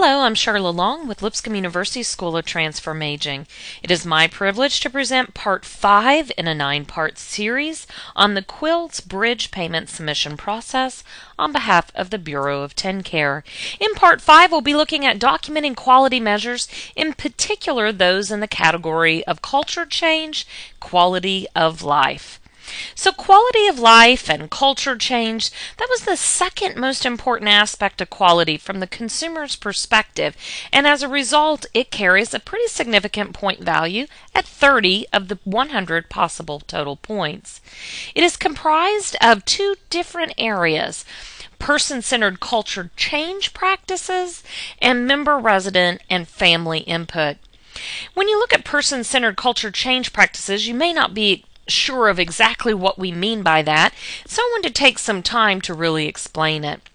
Hello, I'm Charla Long with Lipscomb University School of Transformaging. It is my privilege to present Part 5 in a 9-part series on the Quilts Bridge Payment Submission Process on behalf of the Bureau of TennCare. In Part 5, we'll be looking at documenting quality measures, in particular those in the category of culture change, quality of life. So quality of life and culture change, that was the second most important aspect of quality from the consumer's perspective, and as a result it carries a pretty significant point value at 30 of the 100 possible total points. It is comprised of two different areas: person-centered culture change practices and member, resident, and family input. When you look at person-centered culture change practices, you may not be sure of exactly what we mean by that, so I want to take some time to really explain it.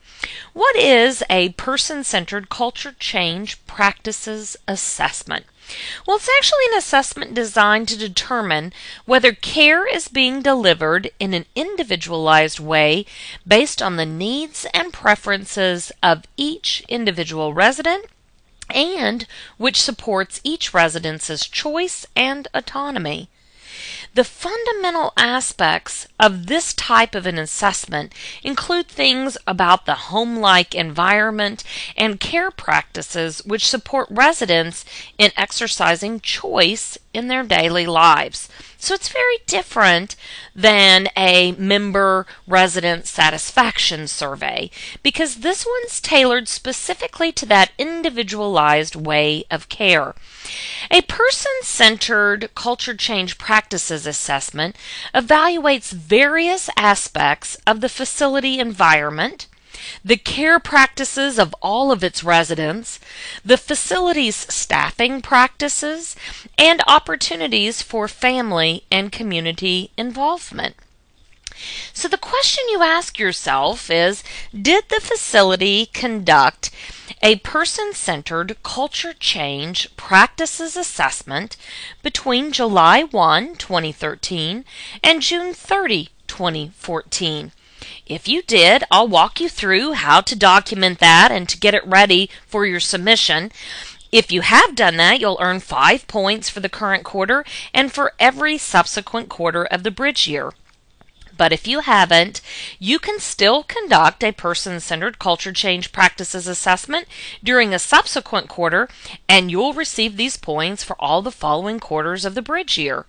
What is a person-centered culture change practices assessment? Well, it's actually an assessment designed to determine whether care is being delivered in an individualized way based on the needs and preferences of each individual resident, and which supports each resident's choice and autonomy. The fundamental aspects of this type of an assessment include things about the home-like environment and care practices which support residents in exercising choice in their daily lives. So it's very different than a member resident satisfaction survey, because this one's tailored specifically to that individualized way of care. A person-centered culture change practices assessment evaluates various aspects of the facility environment, the care practices of all of its residents, the facility's staffing practices, and opportunities for family and community involvement. So the question you ask yourself is, did the facility conduct a person-centered culture change practices assessment between July 1, 2013 and June 30, 2014? If you did, I'll walk you through how to document that and to get it ready for your submission. If you have done that, you'll earn 5 points for the current quarter and for every subsequent quarter of the bridge year. But if you haven't, you can still conduct a person-centered culture change practices assessment during a subsequent quarter, and you'll receive these points for all the following quarters of the bridge year.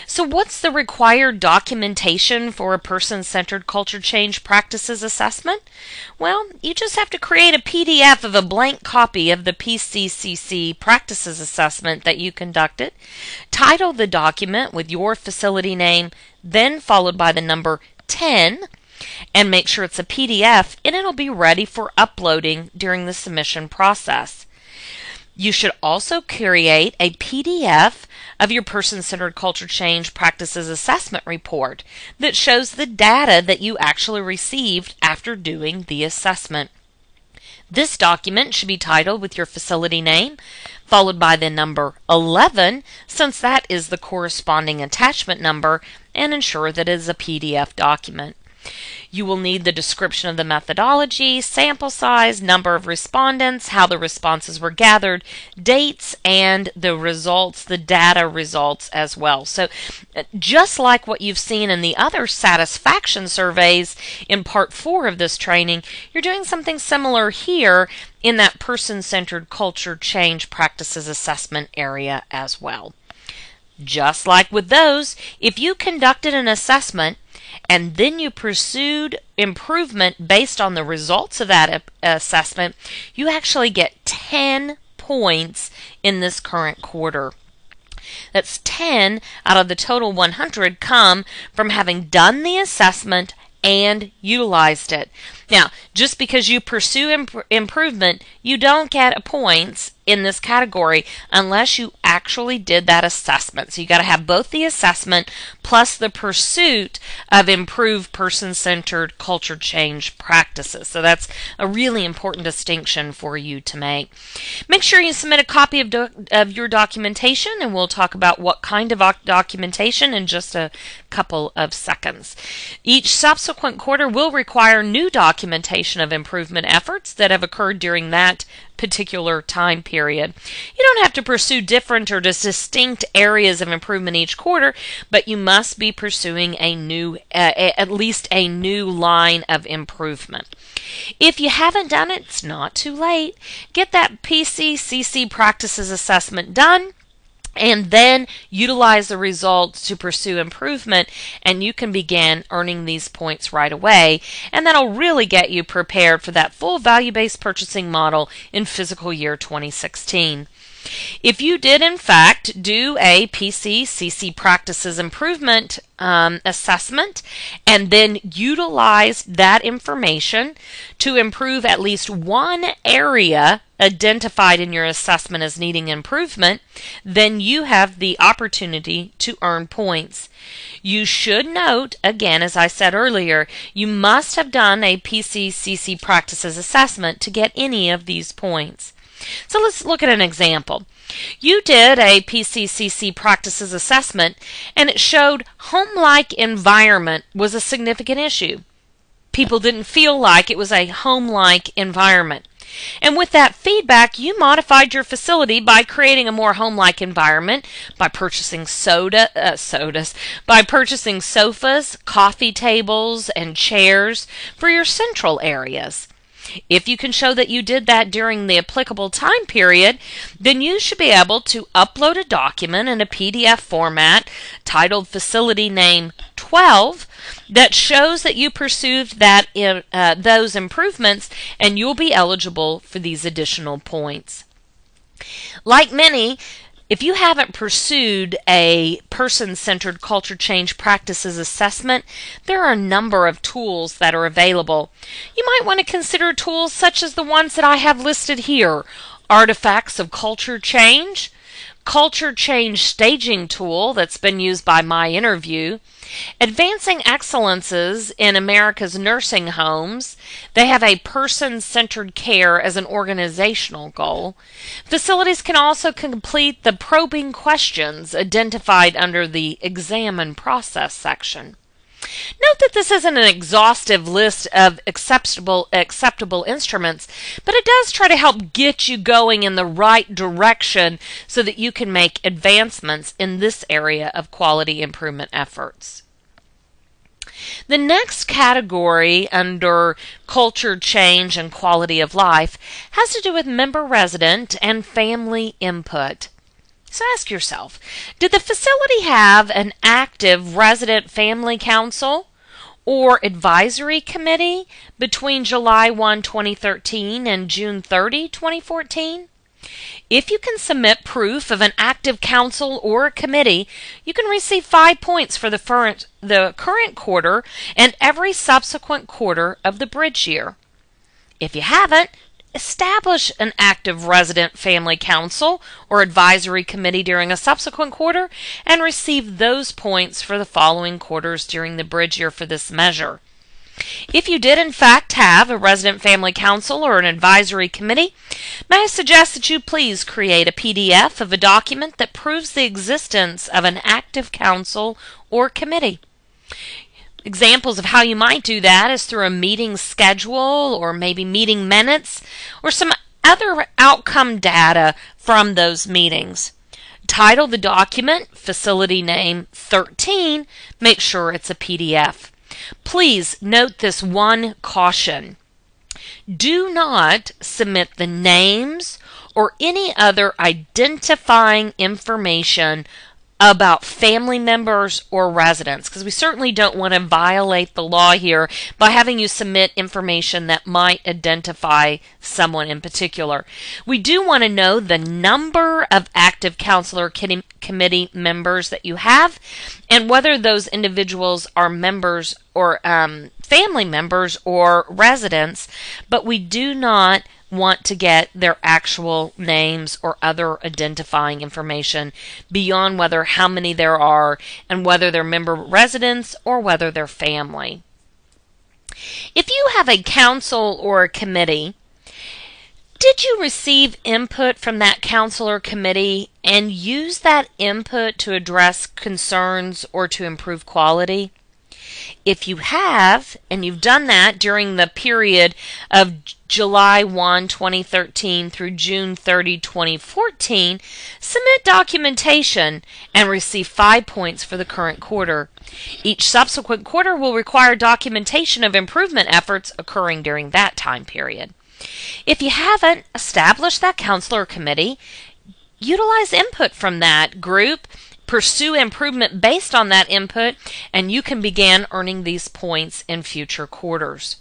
So what's the required documentation for a person-centered culture change practices assessment? Well, you just have to create a PDF of a blank copy of the PCCC practices assessment that you conducted, title the document with your facility name, then followed by the number 10, and make sure it's a PDF, and it'll be ready for uploading during the submission process. You should also create a PDF of your person-centered culture change practices assessment report that shows the data that you actually received after doing the assessment. This document should be titled with your facility name, followed by the number 11, since that is the corresponding attachment number, and ensure that it is a PDF document. You will need the description of the methodology, sample size, number of respondents, how the responses were gathered, dates, and the results, the data results as well. So just like what you've seen in the other satisfaction surveys in Part 4 of this training, you're doing something similar here in that person-centered culture change practices assessment area as well. Just like with those, if you conducted an assessment and then you pursued improvement based on the results of that assessment, you actually get 10 points in this current quarter. That's 10 out of the total 100 come from having done the assessment and utilized it. Now, just because you pursue improvement, you don't get points in this category unless you actually did that assessment. So you got to have both the assessment plus the pursuit of improved person-centered culture change practices. So that's a really important distinction for you to make. Make sure you submit a copy of your documentation, and we'll talk about what kind of documentation in just a couple of seconds. Each subsequent quarter will require new documentation of improvement efforts that have occurred during that particular time period. You don't have to pursue different or distinct areas of improvement each quarter, but you must be pursuing a new, at least a new line of improvement. If you haven't done it, it's not too late. Get that PCCC practices assessment done, and then utilize the results to pursue improvement, and you can begin earning these points right away, and that'll really get you prepared for that full value-based purchasing model in fiscal year 2016. If you did, in fact, do a PCCC practices improvement assessment and then utilize that information to improve at least one area identified in your assessment as needing improvement, then you have the opportunity to earn points. You should note, again, as I said earlier, you must have done a PCCC practices assessment to get any of these points. So let's look at an example. You did a PCCC practices assessment, and it showed home-like environment was a significant issue. People didn't feel like it was a home-like environment. And with that feedback, you modified your facility by creating a more home-like environment by purchasing by purchasing sofas, coffee tables, and chairs for your central areas. If you can show that you did that during the applicable time period, then you should be able to upload a document in a PDF format titled Facility Name 12 that shows that you pursued those improvements, and you'll be eligible for these additional points. Like many, if you haven't pursued a person-centered culture change practices assessment, there are a number of tools that are available. You might want to consider tools such as the ones that I have listed here: Artifacts of Culture Change, Culture Change Staging Tool that's been used by MyInterview, Advancing Excellences in America's Nursing Homes. They have a person-centered care as an organizational goal. Facilities can also complete the probing questions identified under the Examine Process section. Note that this isn't an exhaustive list of acceptable instruments, but it does try to help get you going in the right direction so that you can make advancements in this area of quality improvement efforts. The next category under culture change and quality of life has to do with member resident and family input. So ask yourself, did the facility have an active resident family council or advisory committee between July 1, 2013 and June 30, 2014? If you can submit proof of an active council or a committee, you can receive 5 points for the current quarter and every subsequent quarter of the bridge year. If you haven't, establish an active resident family council or advisory committee during a subsequent quarter and receive those points for the following quarters during the bridge year for this measure. If you did in fact have a resident family council or an advisory committee, may I suggest that you please create a PDF of a document that proves the existence of an active council or committee. Examples of how you might do that is through a meeting schedule or maybe meeting minutes or some other outcome data from those meetings. Title the document Facility Name 13. Make sure it's a PDF. Please note this one caution. Do not submit the names or any other identifying information about family members or residents, because we certainly don't want to violate the law here by having you submit information that might identify someone in particular. We do want to know the number of active council or committee members that you have and whether those individuals are members or family members or residents, but we do not want to get their actual names or other identifying information beyond whether how many there are and whether they're member residents or whether they're family. If you have a council or a committee, did you receive input from that council or committee and use that input to address concerns or to improve quality? If you have, and you've done that during the period of July 1, 2013 through June 30, 2014, submit documentation and receive 5 points for the current quarter. Each subsequent quarter will require documentation of improvement efforts occurring during that time period. If you haven't established that counselor or committee, utilize input from that group, pursue improvement based on that input, and you can begin earning these points in future quarters.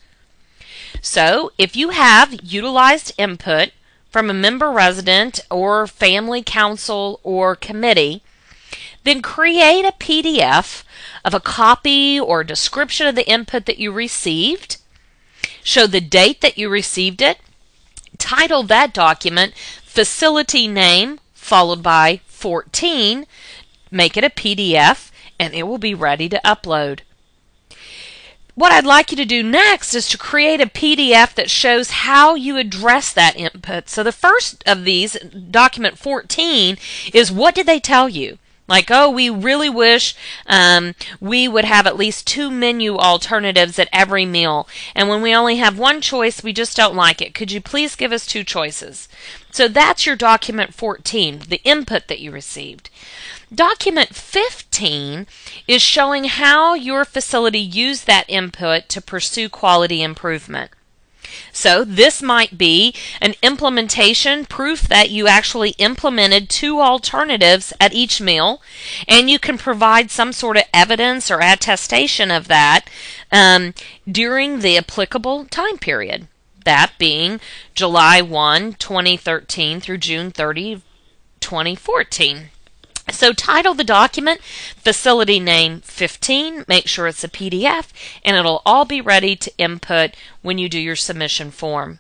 So, if you have utilized input from a member resident or family council or committee, then create a PDF of a copy or description of the input that you received. Show the date that you received it. Title that document Facility Name followed by 14. Make it a PDF and it will be ready to upload. What I'd like you to do next is to create a PDF that shows how you address that input. So the first of these, document 14, is what did they tell you? Like, oh, we really wish we would have at least 2 menu alternatives at every meal. And when we only have one choice, we just don't like it. Could you please give us 2 choices? So that's your document 14, the input that you received. Document 15 is showing how your facility used that input to pursue quality improvement. So this might be an implementation proof that you actually implemented 2 alternatives at each meal, and you can provide some sort of evidence or attestation of that during the applicable time period, that being July 1, 2013 through June 30, 2014. So title the document Facility Name 15, make sure it's a PDF, and it'll all be ready to input when you do your submission form.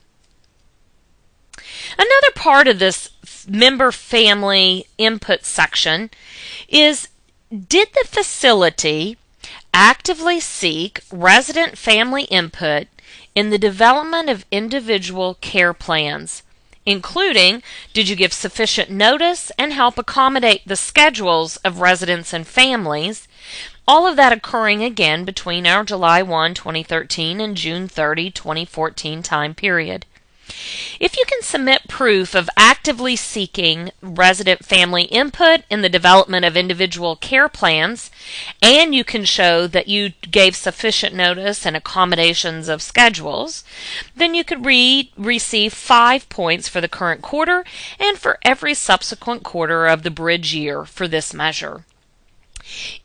Another part of this member family input section is, did the facility actively seek resident family input in the development of individual care plans? Including, did you give sufficient notice and help accommodate the schedules of residents and families? All of that occurring again between our July 1, 2013 and June 30, 2014 time period. If you can submit proof of actively seeking resident family input in the development of individual care plans, and you can show that you gave sufficient notice and accommodations of schedules, then you could receive 5 points for the current quarter and for every subsequent quarter of the bridge year for this measure.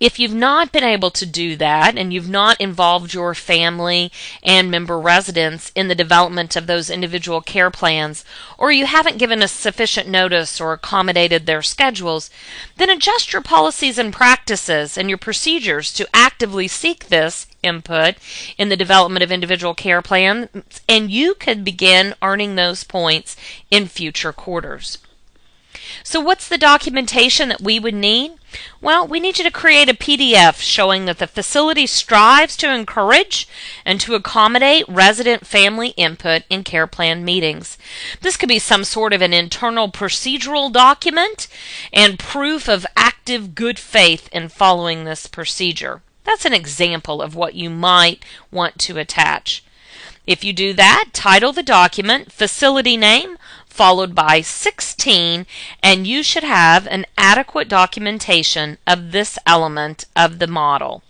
If you've not been able to do that and you've not involved your family and member residents in the development of those individual care plans, or you haven't given us sufficient notice or accommodated their schedules, then adjust your policies and practices and your procedures to actively seek this input in the development of individual care plans, and you could begin earning those points in future quarters. So what's the documentation that we would need? Well, we need you to create a PDF showing that the facility strives to encourage and to accommodate resident family input in care plan meetings. This could be some sort of an internal procedural document and proof of active good faith in following this procedure. That's an example of what you might want to attach. If you do that, title the document Facility Name followed by 16, and you should have an adequate documentation of this element of the model.